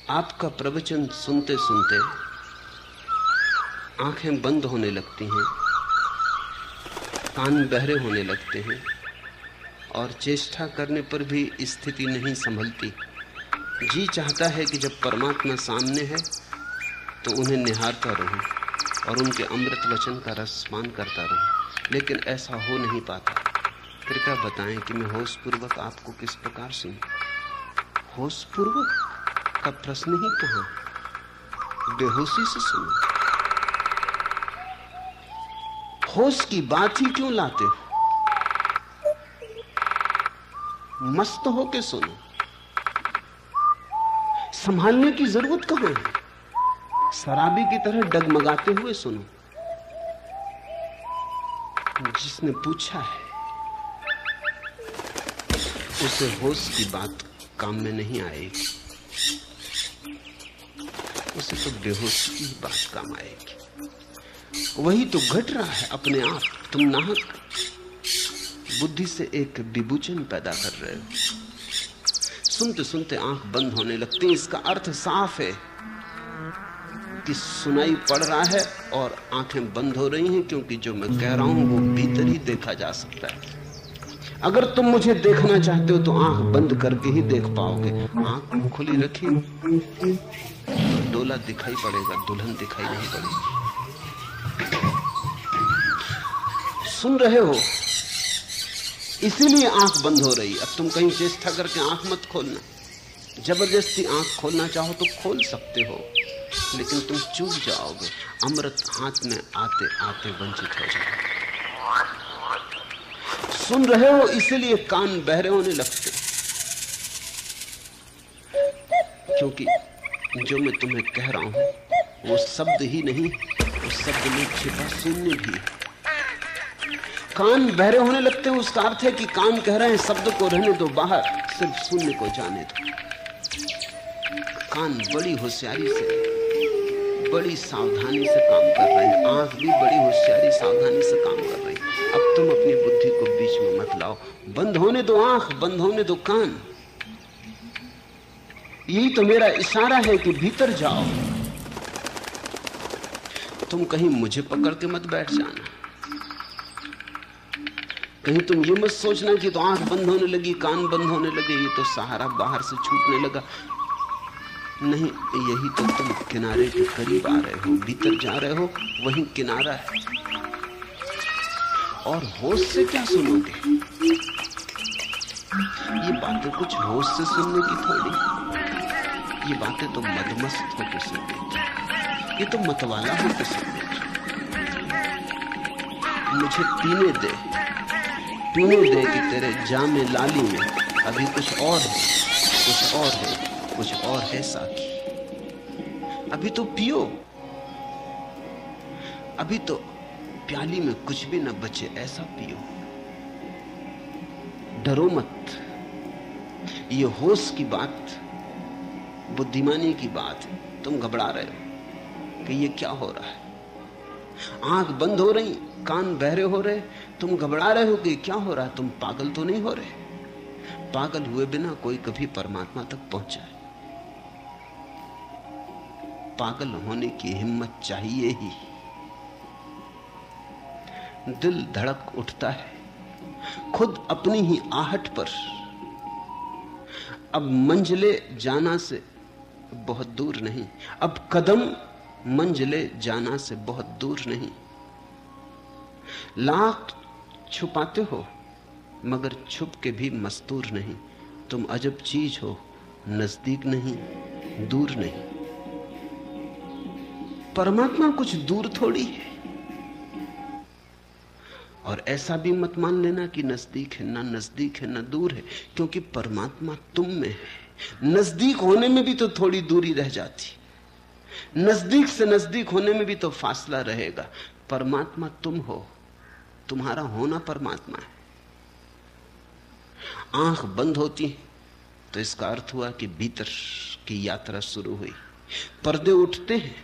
आपका प्रवचन सुनते सुनते आंखें बंद होने लगती हैं, कान बहरे होने लगते हैं और चेष्टा करने पर भी स्थिति नहीं संभलती। जी चाहता है कि जब परमात्मा सामने है तो उन्हें निहारता रहूं और उनके अमृत वचन का रसपान करता रहूं, लेकिन ऐसा हो नहीं पाता। कृपया बताएं कि मैं होशपूर्वक आपको किस प्रकार सुनूं। होशपूर्वक का प्रश्न ही कहां, बेहोशी से सुनो। होश की बात ही क्यों लाते हो? मस्त होके सुनो। संभालने की जरूरत कहां है? शराबी की तरह डगमगाते हुए सुनो। जिसने पूछा है उसे होश की बात काम में नहीं आएगी, उसे तो बेहोशी की बात काम आएगी। वही तो घट रहा है अपने आप। तुम नाहक बुद्धि से एक विभूचन पैदा कर रहे हो। सुनते सुनते आंख बंद होने लगती है। इसका अर्थ साफ है कि सुनाई पड़ रहा है और आंखें बंद हो रही हैं, क्योंकि जो मैं कह रहा हूं वो भीतर ही देखा जा सकता है। अगर तुम मुझे देखना चाहते हो तो आंख बंद करके ही देख पाओगे। आंख खुली रखी तो डोला दिखाई पड़ेगा, दुल्हन दिखाई नहीं पड़ेगी। सुन रहे हो, इसीलिए आंख बंद हो रही। अब तुम कहीं चेष्टा करके आंख मत खोलना। जबरदस्ती आंख खोलना चाहो तो खोल सकते हो, लेकिन तुम चूक जाओगे। अमृत हाथ में आते आते वंचित हो जाओगे। सुन रहे हो, इसीलिए कान बहरे होने लगते, क्योंकि जो मैं तुम्हें कह रहा हूं वो शब्द ही नहीं, उस शब्द में छिपा शून्य भी। कान बहरे होने लगते हैं, उसका अर्थ है कि कान कह रहे हैं शब्द को रहने दो बाहर, सिर्फ शून्य को जाने दो। कान बड़ी होशियारी से, बड़ी सावधानी से काम कर रहे हैं। आंख भी बड़ी होशियारी सावधानी से काम कर रही है। अब तुम अपनी बुद्धि को बीच में मत लाओ। बंद होने दो आंख, बंद होने दो कान। यही तो मेरा इशारा है कि भीतर जाओ। तुम कहीं मुझे पकड़ के मत बैठ जाना। कहीं तुम ये मत सोचना कि तो आंख बंद होने लगी, कान बंद होने लगे, ये तो सहारा बाहर से छूटने लगा। नहीं, यही तो तुम किनारे के करीब आ रहे हो, भीतर जा रहे हो, वही किनारा है। और होश से क्या सुनोगे? ये बातें कुछ होश से सुनने की थोड़ी। ये बातें तो मदमस्त होकर सुनने की, ये तो मतवाला होकर सुनने की। मुझे पीने दे कि तेरे जामे लाली में अभी कुछ और है, कुछ और है, कुछ और है साकी। अभी तो पियो, अभी तो प्याली में कुछ भी न बचे, ऐसा पियो। डरो मत। ये होश की बात, बुद्धिमानी की बात है। तुम घबरा रहे हो कि ये क्या हो रहा है। आंख बंद हो रही, कान बहरे हो रहे, तुम घबरा रहे हो कि क्या हो रहा है। तुम पागल तो नहीं हो रहे। पागल हुए बिना कोई कभी परमात्मा तक पहुंचा है। पागल होने की हिम्मत चाहिए ही। दिल धड़क उठता है खुद अपनी ही आहट पर। अब मंजिले जाना से बहुत दूर नहीं, अब कदम मंजिले जाना से बहुत दूर नहीं। लाख छुपाते हो मगर छुप के भी मस्तूर नहीं। तुम अजब चीज हो, नजदीक नहीं, दूर नहीं। परमात्मा कुछ दूर थोड़ी है। और ऐसा भी मत मान लेना कि नजदीक है, ना नजदीक है ना दूर है, क्योंकि परमात्मा तुम में है। नजदीक होने में भी तो थोड़ी दूरी रह जाती, नजदीक से नजदीक होने में भी तो फासला रहेगा। परमात्मा तुम हो, तुम्हारा होना परमात्मा है। आंख बंद होती तो इसका अर्थ हुआ कि भीतर की यात्रा शुरू हुई। पर्दे उठते हैं।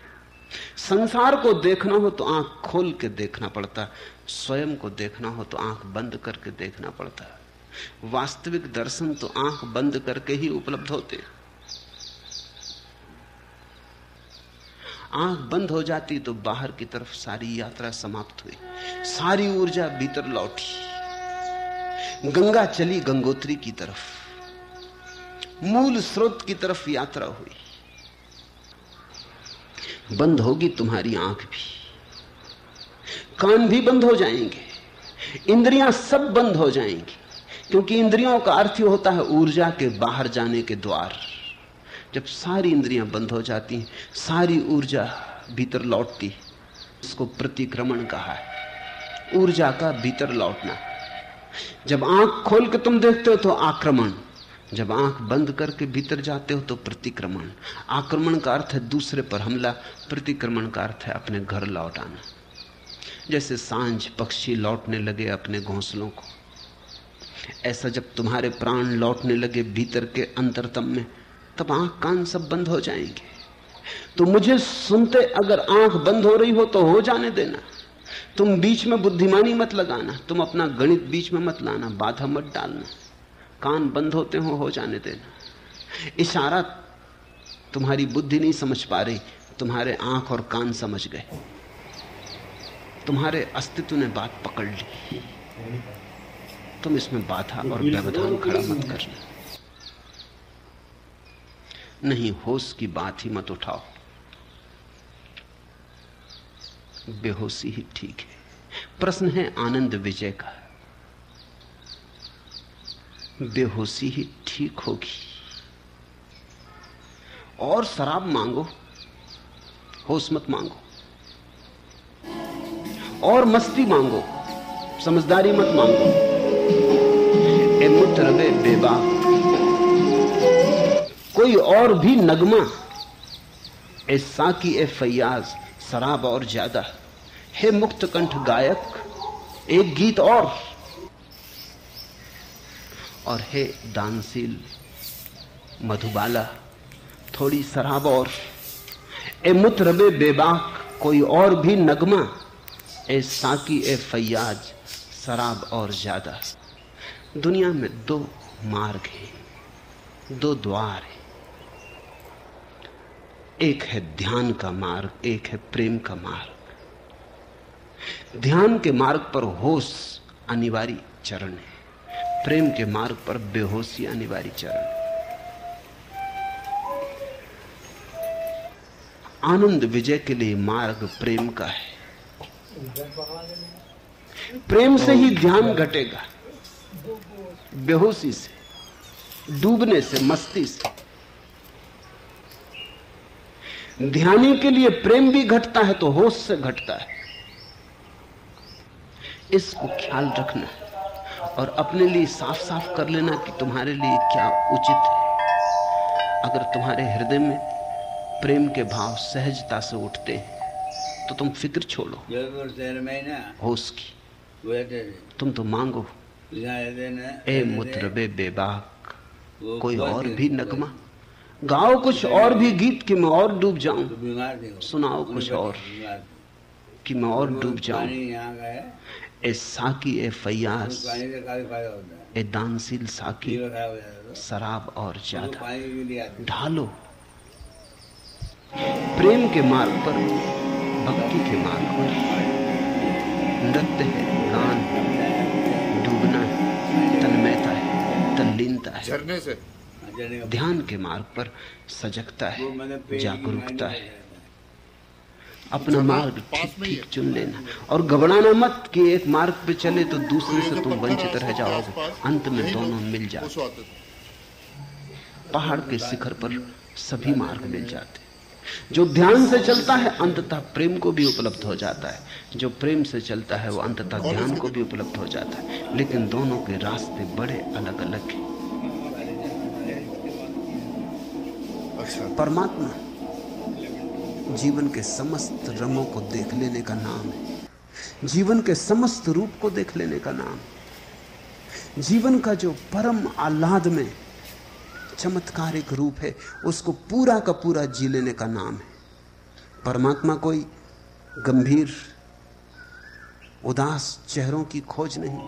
संसार को देखना हो तो आंख खोल के देखना पड़ता, स्वयं को देखना हो तो आंख बंद करके देखना पड़ता। वास्तविक दर्शन तो आंख बंद करके ही उपलब्ध होते। आंख बंद हो जाती तो बाहर की तरफ सारी यात्रा समाप्त हुई, सारी ऊर्जा भीतर लौटी। गंगा चली गंगोत्री की तरफ, मूल स्रोत की तरफ यात्रा हुई। बंद होगी तुम्हारी आंख भी, कान भी बंद हो जाएंगे, इंद्रियां सब बंद हो जाएंगी, क्योंकि इंद्रियों का अर्थ ही होता है ऊर्जा के बाहर जाने के द्वार। जब सारी इंद्रियां बंद हो जाती हैं, सारी ऊर्जा भीतर लौटती, इसको प्रतिक्रमण कहा है, ऊर्जा का भीतर लौटना। जब आंख खोल के तुम देखते हो तो आक्रमण, जब आंख बंद करके भीतर जाते हो तो प्रतिक्रमण। आक्रमण का अर्थ है दूसरे पर हमला, प्रतिक्रमण का अर्थ है अपने घर लौट आना। जैसे सांझ पक्षी लौटने लगे अपने घोंसलों को, ऐसा जब तुम्हारे प्राण लौटने लगे भीतर के अंतरतम में, तब आंख कान सब बंद हो जाएंगे। तो मुझे सुनते अगर आंख बंद हो रही हो तो हो जाने देना, तुम बीच में बुद्धिमानी मत लगाना, तुम अपना गणित बीच में मत लाना, बाधा मत डालना। कान बंद होते हो जाने देना। इशारा तुम्हारी बुद्धि नहीं समझ पा रही, तुम्हारे आंख और कान समझ गए, तुम्हारे अस्तित्व ने बात पकड़ ली। तुम इसमें बाधा और व्यवधान खड़ा मत करना। नहीं, होश की बात ही मत उठाओ, बेहोशी ही ठीक है। प्रश्न है आनंद विजय का, बेहोशी ही ठीक होगी। और शराब मांगो, होश मत मांगो, और मस्ती मांगो, समझदारी मत मांगो। ए मुतरबे बेबाक, कोई और भी नगमा, ए साकी ए फैयाज, शराब और ज्यादा। हे मुक्त कंठ गायक, एक गीत और हे दानशील मधुबाला, थोड़ी शराब और। ए मुतरबे बेबाक, कोई और भी नगमा, ए साकी ए फैयाज, शराब और ज्यादा। दुनिया में दो मार्ग हैं, दो द्वार हैं, एक है ध्यान का मार्ग, एक है प्रेम का मार्ग। ध्यान के मार्ग पर होश अनिवार्य चरण है, प्रेम के मार्ग पर बेहोशी अनिवार्य चरण है। आनंद विजय के लिए मार्ग प्रेम का है। प्रेम से ही ध्यान घटेगा, बेहोशी से, डूबने से, मस्ती से। ध्यानी के लिए प्रेम भी घटता है तो होश से घटता है। इसको ख्याल रखना है और अपने लिए साफ साफ कर लेना कि तुम्हारे लिए क्या उचित है। अगर तुम्हारे हृदय में प्रेम के भाव सहजता से उठते हैं तो तुम फिक्र छोड़ो होश की, तुम तो मांगो, ए मुतरबे बेबाक, कोई और भी नगमा, गाओ कुछ और भी गीत कि मैं और डूब जाऊं, सुनाओ कुछ और कि मैं और डूब जाऊं। ए साकी ए फैयाज, ए दानशील साकी, शराब और ज्यादा ढालो। प्रेम के मार्ग पर, भक्ति के मार्ग पर नृत्य है, गान, डूबना है, तन्मयता है, तल्लीनता है। झरने से ध्यान के मार्ग पर सजगता है, जागरूकता है। अपना मार्ग ठीक ठीक चुन लेना और घबराना मत कि एक मार्ग पे चले तो दूसरे से तुम वंचित रह जाओगे। अंत में दोनों मिल जाते। पहाड़ के शिखर पर सभी मार्ग मिल जाते। जो ध्यान से चलता है अंततः प्रेम को भी उपलब्ध हो जाता है, जो प्रेम से चलता है वो अंततः ध्यान को भी उपलब्ध हो जाता है। लेकिन दोनों के रास्ते बड़े अलग अलग हैं। परमात्मा जीवन के समस्त रंगों को देख लेने का नाम है, जीवन के समस्त रूप को देख लेने का नाम है। जीवन का जो परम आह्लाद में चमत्कारिक रूप है उसको पूरा का पूरा जी लेने का नाम है। परमात्मा कोई गंभीर उदास चेहरों की खोज नहीं,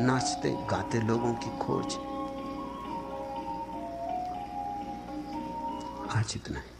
नाचते गाते लोगों की खोज। आज इतना है।